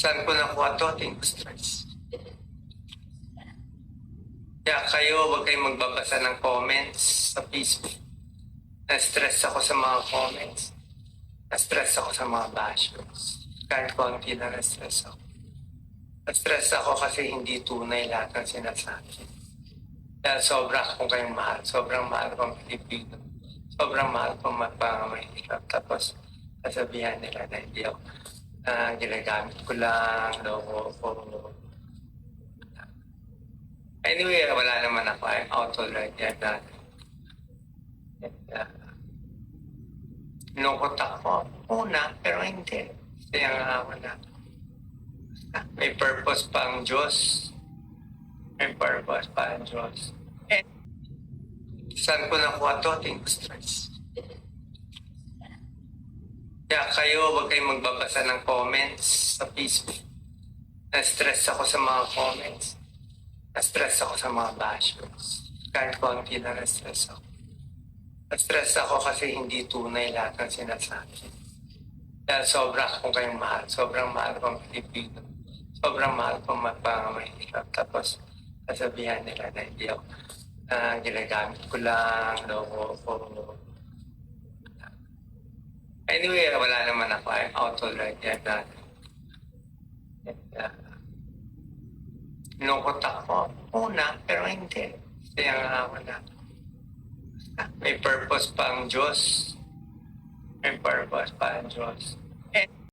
Saan ko nakuha to? Ating stress. Kaya kayo, huwag kayong magbabasa ng comments sa Facebook. Na-stress ako sa mga comments. Na-stress ako sa mga bashers. Kahit konti na na-stress ako. Na-stress ako kasi hindi tunay lahat ng sinasabi. Dahil sobra akong kayong mahal. Sobrang mahal kong Pilipino. Sobrang mahal kong magpamahirap. Tapos, sasabihan nila na hindi ako ginagamit ko lang, loko ko. Anyway, wala naman ako. I'm out already. Nukot ako. Una, pero hindi. Kaya nga ako na. May purpose pa ang Diyos. May purpose pa ang Diyos. Eh, saan ko nakuha to? Ating stress. Kaya kayo, huwag kayong magbabasa ng comments sa Facebook. Na-stress ako sa mga comments. Na-stress ako sa mga bashers. Kahit konti na na-stress ako. Na-stress ako kasi hindi tunay lahat ng sinasabi. Dahil sobra akong kayong mahal. Sobrang mahal kong Pilipino. Sobrang mahal kong magpamahirap. Tapos, sasabihan nila na hindi ako ginagamit ko lang, loko ko. Anyway, wala naman ako. I'm out already. Nukot ako. Una, pero hindi. Kaya nga ako na. May purpose pa ang Diyos. May purpose pa ang Diyos.